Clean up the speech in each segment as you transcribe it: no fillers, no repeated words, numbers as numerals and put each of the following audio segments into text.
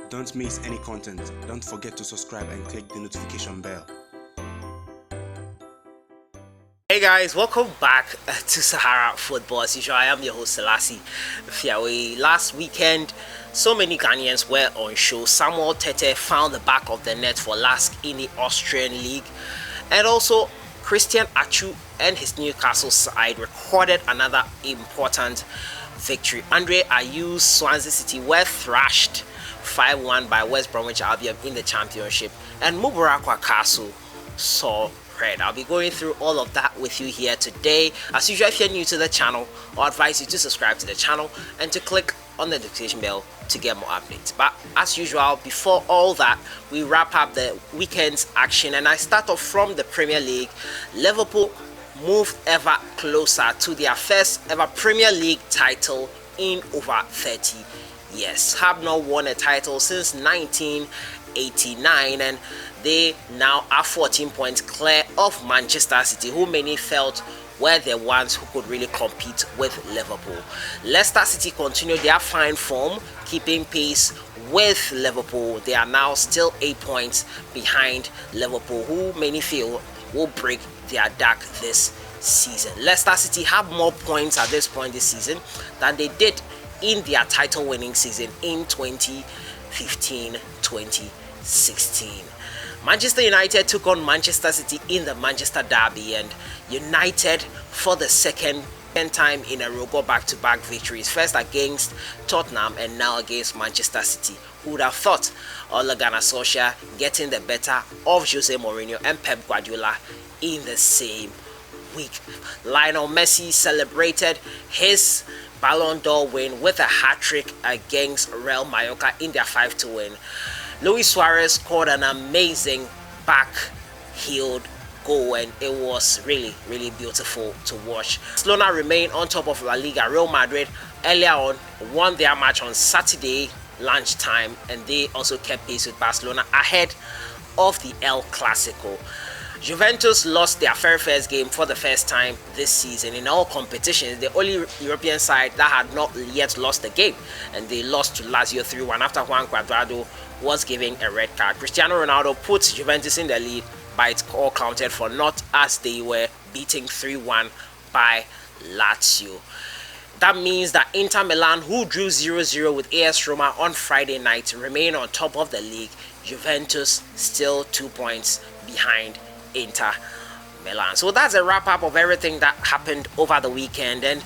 Don't miss any content. Don't forget to subscribe and click the notification bell. Hey guys, welcome back to Sahara Football. As usual, I am your host Selassie Fiawe. Last weekend, so many Ghanaians were on show. Samuel Tete found the back of the net for LASK in the Austrian League, and also Christian Atsu and his Newcastle side recorded another important victory. AYEW'S Swansea City were thrashed 5-1 by West Bromwich Albion in the championship, and Wakaso saw red. I'll be going through all of that with you here today. As usual, if you're new to the channel, I advise you to subscribe to the channel and to click on the notification bell to get more updates. But as usual, before all that, we wrap up the weekend's action, and I start off from the Premier League. Liverpool moved ever closer to their first ever Premier League title in over 30 years. Have not won a title since 1989, and they now are 14 points clear of Manchester City, who many felt were the ones who could really compete with Liverpool. Leicester City continued their fine form, keeping pace with Liverpool. They are now still 8 points behind Liverpool, who many feel will break their duck this season. Leicester City have more points at this point this season than they did in their title winning season in 2015-2016. Manchester United took on Manchester City in the Manchester Derby, and United for the second time in a row got back-to-back victories, first against Tottenham and now against Manchester City. Who would have thought Ole Gunnar Solskjaer getting the better of Jose Mourinho and Pep Guardiola in the same week. Lionel Messi celebrated his Ballon d'Or win with a hat-trick against Real Mallorca in their 5-2 win. Luis Suarez scored an amazing back-heeled goal, and it was really beautiful to watch. Barcelona remained on top of La Liga. Real Madrid earlier on won their match on Saturday lunchtime, and they also kept pace with Barcelona ahead of the El Clasico. Juventus lost their very first game for the first time this season in all competitions. The only European side that had not yet lost a game, and they lost to Lazio 3-1 after Juan Cuadrado was giving a red card. Cristiano Ronaldo put Juventus in the lead, but it's all counted for not, as they were beating 3-1 by Lazio. That means that Inter Milan, who drew 0-0 with AS Roma on Friday night, remain on top of the league. Juventus still 2 points behind Inter Milan. So that's a wrap-up of everything that happened over the weekend, and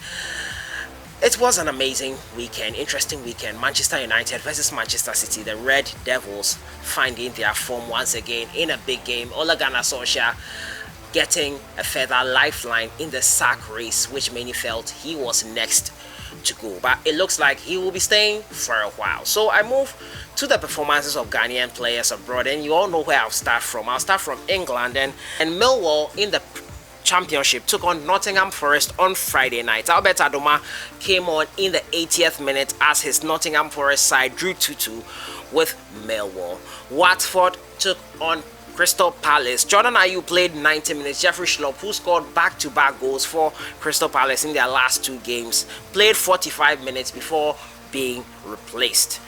it was an amazing weekend, interesting weekend. Manchester United versus Manchester City. The Red Devils finding their form once again in a big game. Ole Gunnar Solskjaer getting a further lifeline in the sack race, which many felt he was next to go. But it looks like he will be staying for a while. So I move to the performances of Ghanaian players abroad, and you all know where I'll start from. I'll start from England, and Millwall in the Championship took on Nottingham Forest on Friday night. Albert Adoma came on in the 80th minute as his Nottingham Forest side drew 2-2 with Millwall. Watford took on Crystal Palace. Jordan Ayew played 90 minutes. Jeffrey Schlupp, who scored back-to-back goals for Crystal Palace in their last 2 games, played 45 minutes before being replaced.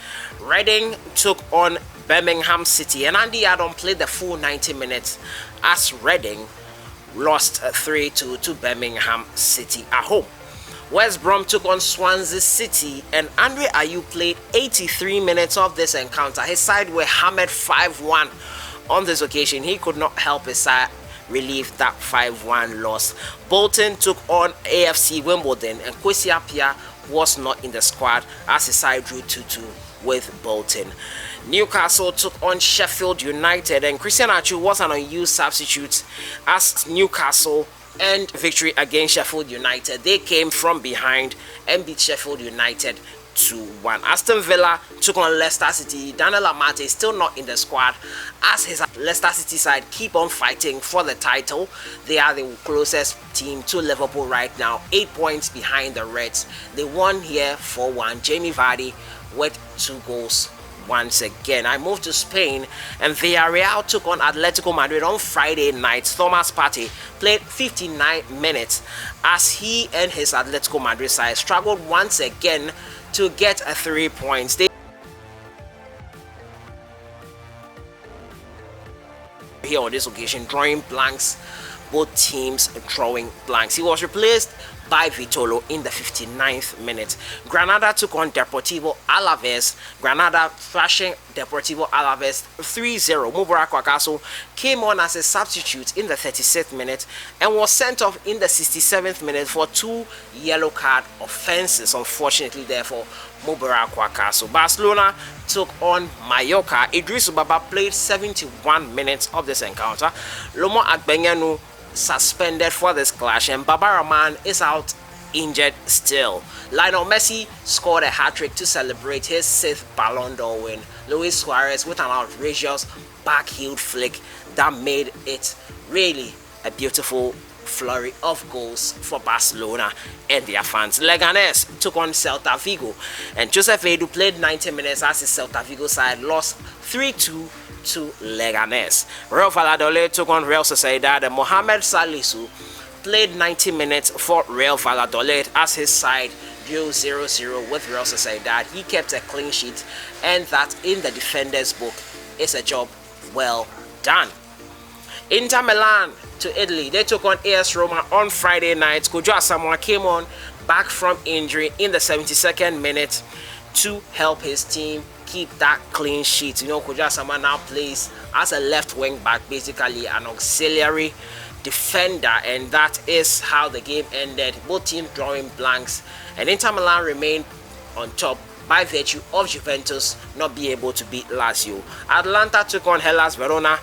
Reading took on Birmingham City, and Andy Adam played the full 90 minutes as Reading lost 3-2 to Birmingham City at home. West Brom took on Swansea City, and Andre Ayew played 83 minutes of this encounter. His side were hammered 5-1 on this occasion. He could not help his side relieve that 5-1 loss. Bolton took on AFC Wimbledon, and Kwesi Appiah was not in the squad as his side drew 2-2 with Bolton. Newcastle took on Sheffield United, and Christian Atsu was an unused substitute as Newcastle and victory against Sheffield United. They came from behind and beat Sheffield United 2-1. Aston Villa took on Leicester City. Daniel Amate is still not in the squad as his Leicester City side keep on fighting for the title. They are the closest team to Liverpool right now, 8 points behind the Reds. They won here 4-1. Jamie Vardy with 2 goals once again. I moved to Spain, and Villarreal took on Atletico Madrid on Friday night. Thomas Partey played 59 minutes as he and his Atletico Madrid side struggled once again to get 3 points. here on this occasion, drawing blanks. Both teams drawing blanks. He was replaced by Vitolo in the 59th minute. Granada took on Deportivo Alaves. Granada thrashing Deportivo Alaves 3-0. Mubarak Wakaso came on as a substitute in the 36th minute and was sent off in the 67th minute for 2 yellow card offenses. Unfortunately, therefore, Mubarak Wakaso. Barcelona took on Mallorca. Idris Baba played 71 minutes of this encounter. Lomo Agbenyanu suspended for this clash, and Baba Rahman is out injured still. Lionel Messi scored a hat-trick to celebrate his 6th Ballon d'Or win. Luis Suarez with an outrageous backheel flick that made it really a beautiful flurry of goals for Barcelona and their fans. Leganés took on Celta Vigo, and Joseph Edu played 90 minutes as his Celta Vigo side lost 3-2 to Leganés. Real Valladolid took on Real Sociedad, and Mohamed Salisu played 90 minutes for Real Valladolid as his side drew 0-0 with Real Sociedad. He kept a clean sheet, and that in the defender's book is a job well done. Inter Milan to Italy, they took on AS Roma on Friday night. Kojo ASAMOAH came on back from injury in the 72nd minute to help his team keep that clean sheet. You know, Kojo ASAMOAH now plays as a left wing back, basically an auxiliary defender, and that is how the game ended. Both teams drawing blanks, and Inter Milan remained on top by virtue of Juventus not being able to beat Lazio. Atalanta took on Hellas Verona,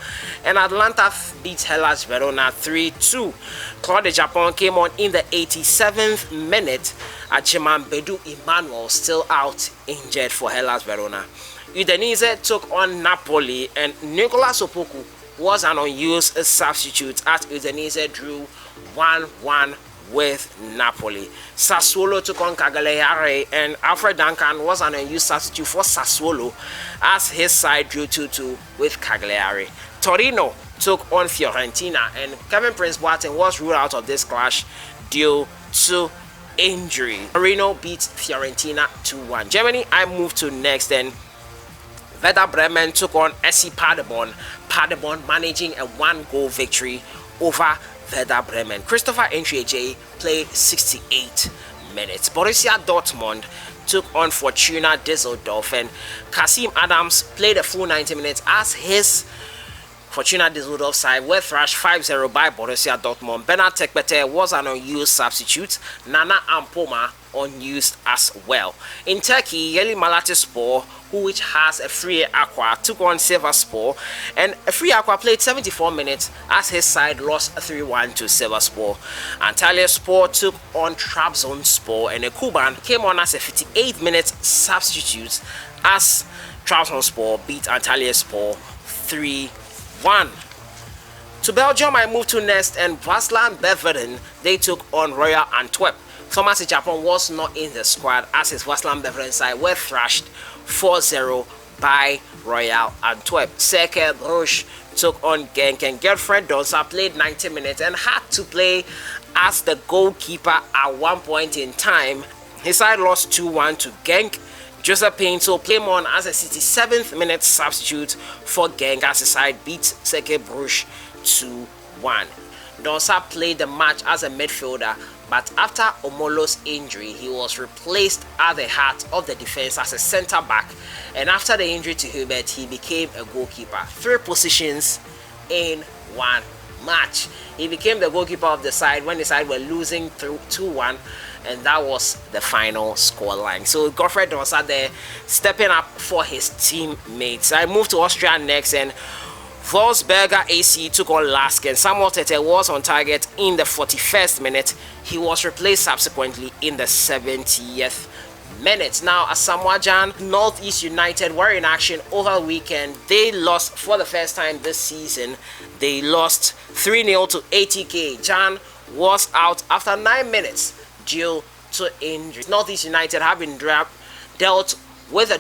and Atalanta beat Hellas Verona 3-2. Claude de Japon came on in the 87th minute. Achiman Bedu Emmanuel still out injured for Hellas Verona. Udinese took on Napoli, and Nicolas Opoku was an unused substitute as Udinese drew 1-1 with Napoli. Sassuolo took on Cagliari, and Alfred Duncan was an unused substitute for Sassuolo as his side drew 2-2 with Cagliari. Torino took on Fiorentina, and Kevin Prince Boateng was ruled out of this clash due to injury. Torino beat Fiorentina 2-1. Germany, I move to next, and Werder Bremen took on SC Paderborn. Paderborn managing a 1-goal victory over Werder Bremen. Christopher Entreje played 68 minutes. Borussia Dortmund took on Fortuna Düsseldorf, and Kasim Adams played a full 90 minutes as his Fortuna Düsseldorf side were thrashed 5-0 by Borussia Dortmund. Bernard Tekbete was an unused substitute. Nana Ampoma unused as well. In Turkey, Yeli Malatyaspor, which has a free Aqua, took on Sivasspor, and a free Aqua played 74 minutes as his side lost 3-1 to Sivasspor. Antalyaspor took on Trabzonspor, and a Kuban came on as a 58-minute substitute as Trabzonspor beat Antalyaspor 3-1. To Belgium, I move to next, and Vasslan Beveren, they took on Royal Antwerp. Thomas Japan was not in the squad as his Vasslan Beveren side were thrashed 4-0 by Royal Antwerp. Cercle Bruges took on Genk, and Gertfried Donsa played 90 minutes and had to play as the goalkeeper at one point in time. His side lost 2-1 to Genk. Joseph Pinto came on as a 67th minute substitute for Genk as his side beat Cercle Bruges 2-1. Donsa played the match as a midfielder, but after Omolo's injury, he was replaced at the heart of the defense as a center back, and after the injury to Hubert, he became a goalkeeper. 3 positions in one match. He became the goalkeeper of the side when the side were losing through 2-1, and that was the final scoreline. So Gertfried Donsa there stepping up for his teammates. I move to Austria next, and Wolfsberger AC took on LASK, and Samuel Tete was on target in the 41st minute. He was replaced subsequently in the 70th minute. Now, Asamoah Northeast United were in action over the weekend. They lost for the first time this season. They lost 3-0 to ATK. Jan was out after 9 minutes due to injury. Northeast United have been dealt with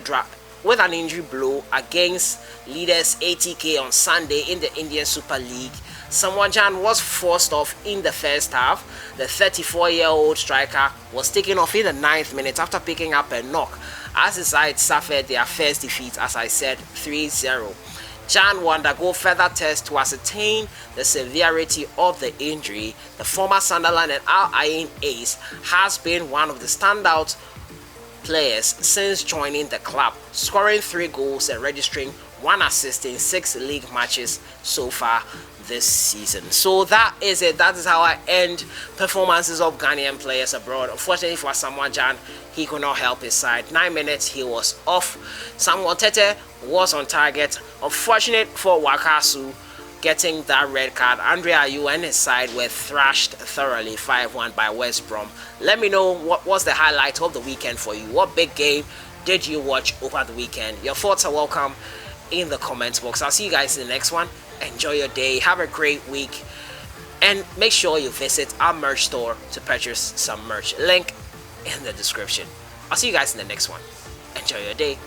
an injury blow against leaders ATK on Sunday in the Indian Super League. Samoah Gyan was forced off in the first half. The 34-year-old striker was taken off in the 9th minute after picking up a knock as his side suffered their first defeat, as I said, 3-0. Gyan will undergo further tests to ascertain the severity of the injury. The former Sunderland and AYEW'S has been one of the standout players since joining the club, scoring 3 goals and registering 1 assist in 6 league matches so far this season. So that is it. That is how I end performances of Ghanaian players abroad. Unfortunately for ASAMOAH Gyan, he could not help his side. 9 minutes he was off. Samuel Tete was on target. Unfortunate for Wakaso getting that red card. Andre Ayew and his side were thrashed thoroughly 5-1 by West Brom. Let me know what was the highlight of the weekend for you. What big game did you watch over the weekend? Your thoughts are welcome in the comments box. I'll see you guys in the next one. Enjoy your day. Have a great week. And make sure you visit our merch store to purchase some merch. Link in the description. I'll see you guys in the next one. Enjoy your day.